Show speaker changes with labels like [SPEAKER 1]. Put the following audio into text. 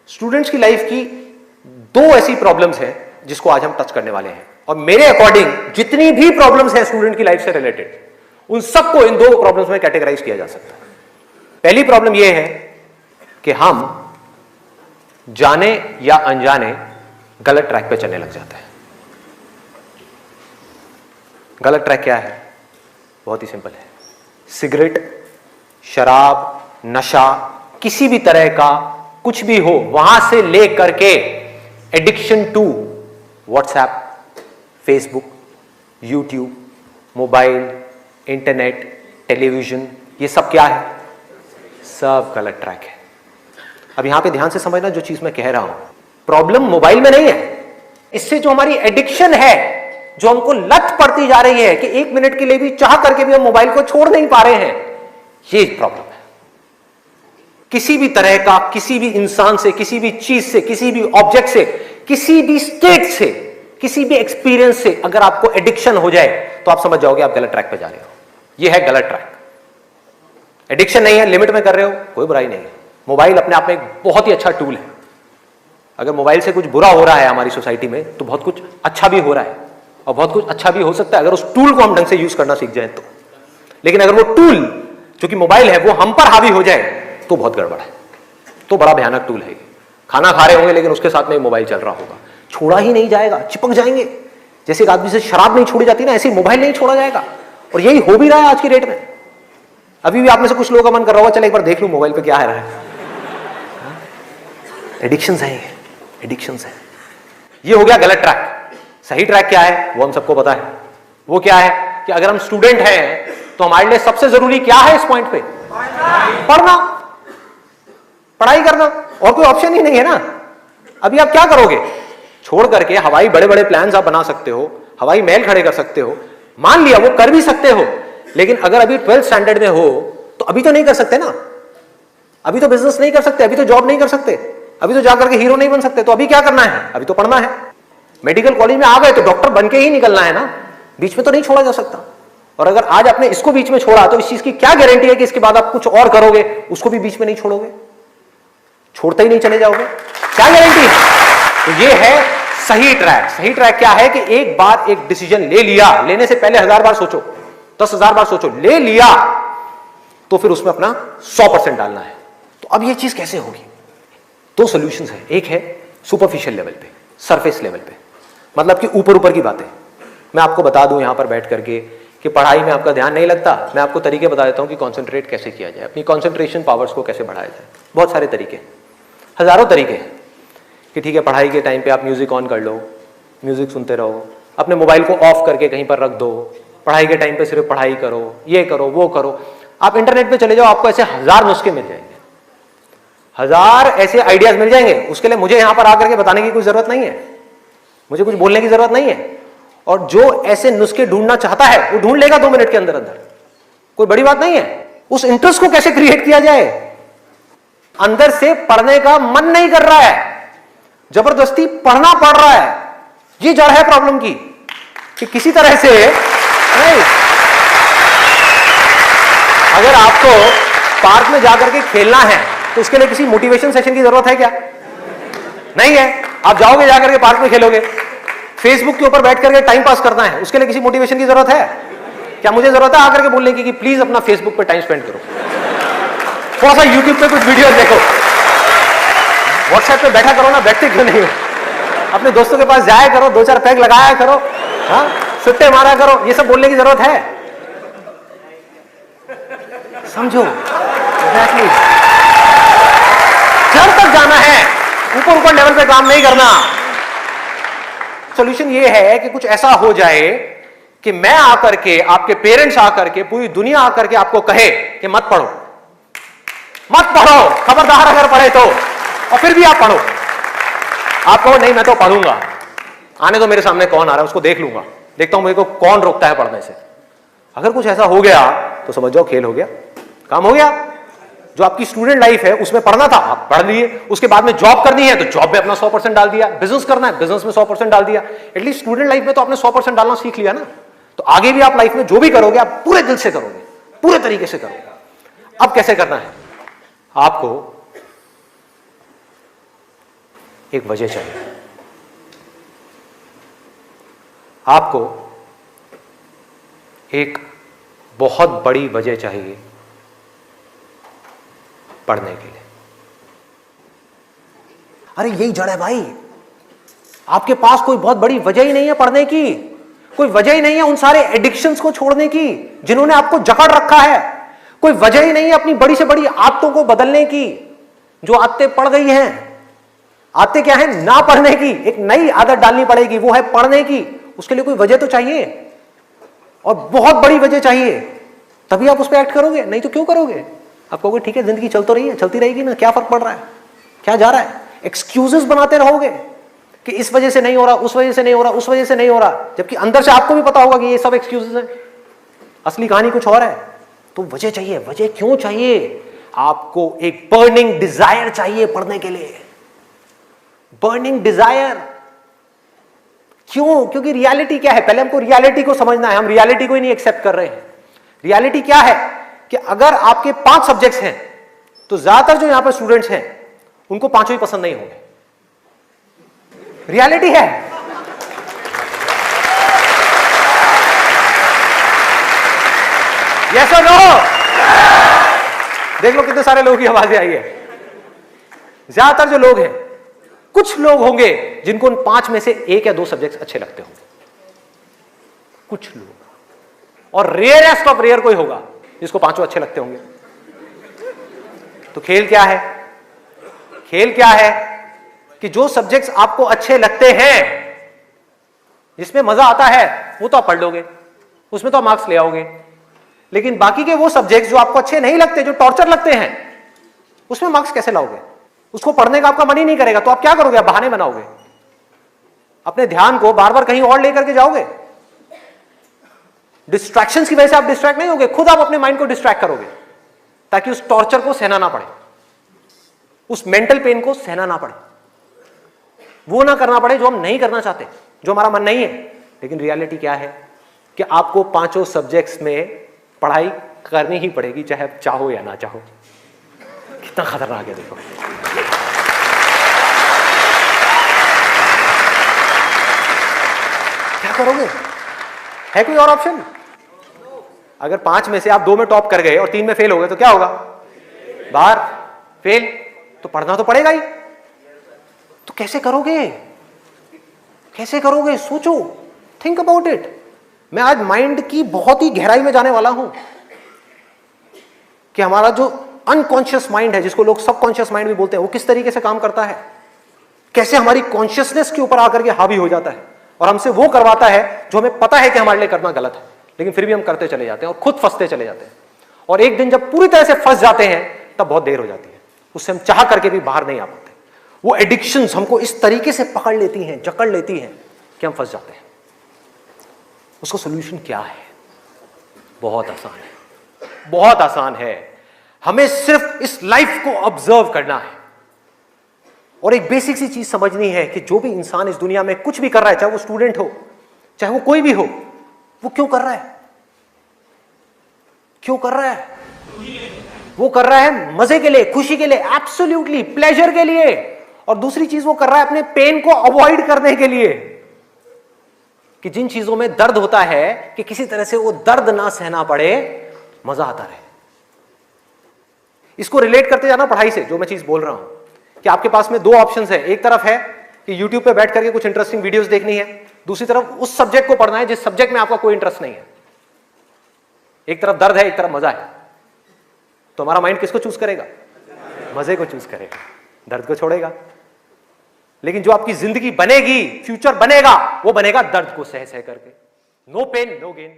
[SPEAKER 1] Students की life की दो ऐसी प्रॉब्लम्स हैं जिसको आज हम टच करने वाले हैं, और मेरे अकॉर्डिंग जितनी भी प्रॉब्लम्स हैं स्टूडेंट की लाइफ से रिलेटेड, उन सबको इन दो प्रॉब्लम्स में कैटेगराइज किया जा सकता है। पहली प्रॉब्लम यह है कि हम जाने या अनजाने गलत ट्रैक पे चलने लग जाते हैं। गलत ट्रैक क्या है? बहुत ही सिंपल है। सिगरेट, शराब, नशा, किसी भी तरह का कुछ भी हो, वहां से लेकर के addiction to WhatsApp, Facebook, YouTube, mobile, internet, television, ये सब क्या है? सब गलत ट्रैक है। अब यहां पे ध्यान से समझना जो चीज मैं कह रहा हूं। प्रॉब्लम मोबाइल में नहीं है, इससे जो हमारी एडिक्शन है, जो हमको लत पड़ती जा रही है कि 1 मिनट के लिए भी चाह करके भी हम मोबाइल को छोड़ नहीं पा रहे हैं, ये प्रॉब्लम है। किसी भी तरह का, किसी भी इंसान से, किसी भी चीज से, किसी भी ऑब्जेक्ट से, किसी भी स्टेट से, किसी भी एक्सपीरियंस से अगर आपको एडिक्शन हो जाए तो आप समझ जाओगे आप गलत ट्रैक पे जा रहे हो। ये है गलत ट्रैक। एडिक्शन नहीं है, लिमिट में कर रहे हो, कोई बुराई नहीं है। मोबाइल अपने आप में एक बहुत ही अच्छा टूल है। अगर मोबाइल से कुछ बुरा हो रहा है हमारी सोसाइटी में, तो बहुत कुछ अच्छा भी हो रहा है, और बहुत कुछ अच्छा भी हो सकता है अगर उस टूल को हम ढंग से यूज करना सीख जाए तो। लेकिन अगर वो टूल जो कि मोबाइल है वो हम पर हावी हो जाए तो बहुत गड़बड़ है, तो बड़ा भयानक टूल है। खाना खा रहे होंगे लेकिन उसके साथ में मोबाइल चल रहा होगा, छोड़ा ही नहीं जाएगा, चिपक जाएंगे। जैसे एक आदमी से शराब नहीं छोड़ी जाती ना, ऐसे मोबाइल नहीं छोड़ा जाएगा। और यही हो भी रहा है आज की डेट में। अभी भी आप में से कुछ लोगों का मन कर रहा होगा, चल एक बार देख लूं मोबाइल पे क्या है रहा है। एडिक्शंस है, एडिक्शंस है। ये हो गया गलत ट्रैक। सही ट्रैक क्या है वो हम सबको पता है। वो क्या है कि अगर हम स्टूडेंट हैं तो हमारे लिए सबसे जरूरी क्या है इस पॉइंट पे? पढ़ना, पढ़ाई करना, और कोई ऑप्शन ही नहीं है ना। अभी आप क्या करोगे? छोड़ करके हवाई बड़े बड़े प्लान्स आप बना सकते हो, हवाई महल खड़े कर सकते हो, मान लिया वो कर भी सकते हो, लेकिन अगर अभी 12th स्टैंडर्ड में हो तो अभी तो नहीं कर सकते ना। अभी तो बिजनेस नहीं कर सकते, अभी तो जॉब नहीं कर सकते, अभी तो जाकर के हीरो नहीं बन सकते। तो अभी क्या करना है? अभी तो पढ़ना है। मेडिकल कॉलेज में आ गए तो डॉक्टर बन के ही निकलना है ना, बीच में तो नहीं छोड़ा जा सकता। और अगर आज आपने इसको बीच में छोड़ा तो इस चीज की क्या गारंटी है कि इसके बाद आप कुछ और करोगे, उसको भी बीच में नहीं छोड़ोगे, छोड़ते ही नहीं चले जाओगे? क्या गारंटी है? तो ये है सही ट्रैक। सही ट्रैक क्या है कि एक बार एक डिसीजन ले लिया, लेने से पहले 1000 बार सोचो, 10,000 बार सोचो, ले लिया तो फिर उसमें अपना 100% डालना है। तो अब ये चीज कैसे होगी? दो सॉल्यूशंस है। एक है सुपरफिशियल लेवल पे, सरफेस लेवल पे, मतलब कि ऊपर ऊपर की बातें। मैं आपको बता दूं यहां पर बैठ करके कि पढ़ाई में आपका ध्यान नहीं लगता, मैं आपको तरीके बता देता हूं कि कंसंट्रेट कैसे किया जाए, अपनी कंसंट्रेशन पावर्स को कैसे बढ़ाया जाए। बहुत सारे तरीके, हजारों तरीके हैं कि ठीक है पढ़ाई के टाइम पे आप म्यूजिक ऑन कर लो, म्यूजिक सुनते रहो, अपने मोबाइल को ऑफ करके कहीं पर रख दो, पढ़ाई के टाइम पे सिर्फ पढ़ाई करो, ये करो वो करो। आप इंटरनेट पे चले जाओ, आपको ऐसे 1000 नुस्खे मिल जाएंगे, 1000 ऐसे आइडियाज मिल जाएंगे। उसके लिए मुझे यहां पर आकर के बताने की कोई जरूरत नहीं है, मुझे कुछ बोलने की जरूरत नहीं है। और जो ऐसे नुस्खे ढूंढना चाहता है वो ढूंढ लेगा 2 मिनट के अंदर अंदर, कोई बड़ी बात नहीं है। उस इंटरेस्ट को कैसे क्रिएट किया जाए? अंदर से पढ़ने का मन नहीं कर रहा है, जबरदस्ती पढ़ना पड़ रहा है। ये जड़ है प्रॉब्लम की, कि किसी तरह से नहीं। अगर आपको पार्क में जाकर के खेलना है तो उसके लिए किसी मोटिवेशन सेशन की जरूरत है क्या? नहीं है। आप जाओगे जाकर के पार्क में खेलोगे। फेसबुक के ऊपर बैठ करके टाइम पास करना है, उसके लिए किसी मोटिवेशन की जरूरत है क्या? मुझे जरूरत है आकर के बोलने की कि प्लीज अपना फेसबुक पे टाइम स्पेंड करो, थोड़ा सा यूट्यूब पे कुछ वीडियो देखो, व्हाट्सएप पे बैठा करो ना, बैठते क्यों नहीं हो? अपने दोस्तों के पास जाया करो, 2-4 पैग लगाया करो, हाँ, सुट्टे मारा करो। ये सब बोलने की जरूरत है? समझो एग्जैक्टली। जड़ तक जाना है, ऊपर ऊपर लेवल पे काम नहीं करना। सॉल्यूशन ये है कि कुछ ऐसा हो जाए कि मैं आकर के, आपके पेरेंट्स आकर के, पूरी दुनिया आकर के आपको कहे कि मत पढ़ो, मत पढ़ो, खबरदार अगर पढ़े तो, और फिर भी आप पढ़ो। आप कहो नहीं मैं तो पढ़ूंगा, आने तो मेरे सामने कौन आ रहा है उसको देख लूंगा, देखता हूं मेरे को कौन रोकता है पढ़ने से। अगर कुछ ऐसा हो गया तो समझ जाओ खेल हो गया, काम हो गया। जो आपकी स्टूडेंट लाइफ है उसमें पढ़ना था, आप पढ़ लिए। उसके बाद में जॉब करनी है तो जॉब में अपना 100% डाल दिया, बिजनेस करना है बिजनेस में 100% डाल दिया। एटलीस्ट स्टूडेंट लाइफ में तो आपने 100% डालना सीख लिया ना। तो आगे भी आप लाइफ में जो भी करोगे आप पूरे दिल से करोगे, पूरे तरीके से करोगे। अब कैसे करना है? आपको एक वजह चाहिए। आपको एक बहुत बड़ी वजह चाहिए पढ़ने के लिए। अरे यही जड़ है भाई, आपके पास कोई बहुत बड़ी वजह ही नहीं है पढ़ने की, कोई वजह ही नहीं है उन सारे एडिक्शंस को छोड़ने की जिन्होंने आपको जकड़ रखा है, कोई वजह ही नहीं है अपनी बड़ी से बड़ी आदतों को बदलने की जो आदतें पड़ गई हैं। आदतें क्या है? ना पढ़ने की। एक नई आदत डालनी पड़ेगी, वो है पढ़ने की। उसके लिए कोई वजह तो चाहिए और बहुत बड़ी वजह चाहिए, तभी आप उस पर एक्ट करोगे, नहीं तो क्यों करोगे? आप कहोगे ठीक है जिंदगी चल तो रही है, चलती रहेगी ना, क्या फर्क पड़ रहा है, क्या जा रहा है? एक्सक्यूजेस बनाते रहोगे कि इस वजह से नहीं हो रहा, उस वजह से नहीं हो रहा, उस वजह से नहीं हो रहा, जबकि अंदर से आपको भी पता होगा कि ये सब एक्सक्यूजेस हैं, असली कहानी कुछ और है। तो वजह चाहिए। वजह क्यों चाहिए? आपको एक बर्निंग डिजायर चाहिए पढ़ने के लिए। बर्निंग डिजायर क्यों? क्योंकि रियलिटी क्या है? पहले हमको रियलिटी को समझना है। हम रियलिटी को ही नहीं एक्सेप्ट कर रहे हैं। रियलिटी क्या है कि अगर आपके 5 सब्जेक्ट्स हैं तो ज्यादातर जो यहां पर स्टूडेंट्स हैं उनको 5 ही पसंद नहीं होंगे। रियलिटी है। यस और नो? देख लो कितने सारे लोगों की आवाजें आई है। ज्यादातर जो लोग हैं, कुछ लोग होंगे जिनको उन 5 में से 1 या 2 सब्जेक्ट्स अच्छे लगते होंगे, कुछ लोग, और रेयरेस्ट ऑफ रेयर कोई होगा जिसको 5 अच्छे लगते होंगे। तो खेल क्या है? खेल क्या है कि जो सब्जेक्ट्स आपको अच्छे लगते हैं, जिसमें मजा आता है, वो तो आप पढ़ लोगे, उसमें तो आप मार्क्स ले आओगे। लेकिन बाकी के वो सब्जेक्ट्स जो आपको अच्छे नहीं लगते, जो टॉर्चर लगते हैं, उसमें मार्क्स कैसे लाओगे? उसको पढ़ने का आपका मन ही नहीं करेगा, तो आप क्या करोगे? आप बहाने बनाओगे, अपने ध्यान को बार बार कहीं और लेकर के जाओगे। डिस्ट्रैक्शंस की वजह से आप डिस्ट्रैक्ट नहीं होगे, खुद आप अपने माइंड को डिस्ट्रैक्ट करोगे ताकि उस टॉर्चर को सहना ना पड़े, उस मेंटल पेन को सहना ना पड़े, वो ना करना पड़े जो हम नहीं करना चाहते, जो हमारा मन नहीं है। लेकिन रियलिटी क्या है कि आपको 5 सब्जेक्ट्स में पढ़ाई करनी ही पड़ेगी, चाहे आप चाहो या ना चाहो। कितना खतरनाक है देखो। क्या करोगे? है कोई और ऑप्शन? अगर 5 में से आप 2 में टॉप कर गए और 3 में फेल हो गए तो क्या होगा? बाहर फेल। तो पढ़ना तो पड़ेगा ही। तो कैसे करोगे? कैसे करोगे? सोचो, थिंक अबाउट इट। मैं आज माइंड की बहुत ही गहराई में जाने वाला हूं कि हमारा जो अनकॉन्शियस माइंड है, जिसको लोग सबकॉन्शियस माइंड भी बोलते हैं, वो किस तरीके से काम करता है, कैसे हमारी कॉन्शियसनेस के ऊपर आकर के हावी हो जाता है और हमसे वो करवाता है जो हमें पता है कि हमारे लिए करना गलत है, लेकिन फिर भी हम करते चले जाते हैं और खुद फंसते चले जाते हैं। और एक दिन जब पूरी तरह से फंस जाते हैं तब बहुत देर हो जाती है, उससे हम चाह करके भी बाहर नहीं आ पाते। वो एडिक्शंस हमको इस तरीके से पकड़ लेती हैं, जकड़ लेती हैं कि हम फंस जाते हैं। उसका सॉल्यूशन क्या है? बहुत आसान है, बहुत आसान है। हमें सिर्फ इस लाइफ को ऑब्जर्व करना है और एक बेसिक सी चीज समझनी है कि जो भी इंसान इस दुनिया में कुछ भी कर रहा है, चाहे वो स्टूडेंट हो, चाहे वो कोई भी हो, वो क्यों कर रहा है? क्यों कर रहा है? वो कर रहा है मजे के लिए, खुशी के लिए, एब्सोल्युटली प्लेजर के लिए। और दूसरी चीज वो कर रहा है अपने पेन को अवॉइड करने के लिए, कि जिन चीजों में दर्द होता है कि किसी तरह से वो दर्द ना सहना पड़े, मजा आता रहे। इसको रिलेट करते जाना पढ़ाई से, जो मैं चीज बोल रहा हूं कि आपके पास में 2 ऑप्शंस है। एक तरफ है कि YouTube पे बैठ करके कुछ इंटरेस्टिंग वीडियोस देखनी है, दूसरी तरफ उस सब्जेक्ट को पढ़ना है जिस सब्जेक्ट में आपका कोई इंटरेस्ट नहीं है। एक तरफ दर्द है, एक तरफ मजा है, तो हमारा माइंड किसको चूज करेगा? मजे को चूज करेगा, दर्द को छोड़ेगा। लेकिन जो आपकी जिंदगी बनेगी, फ्यूचर बनेगा, वो बनेगा दर्द को सह सह करके। No pain no gain.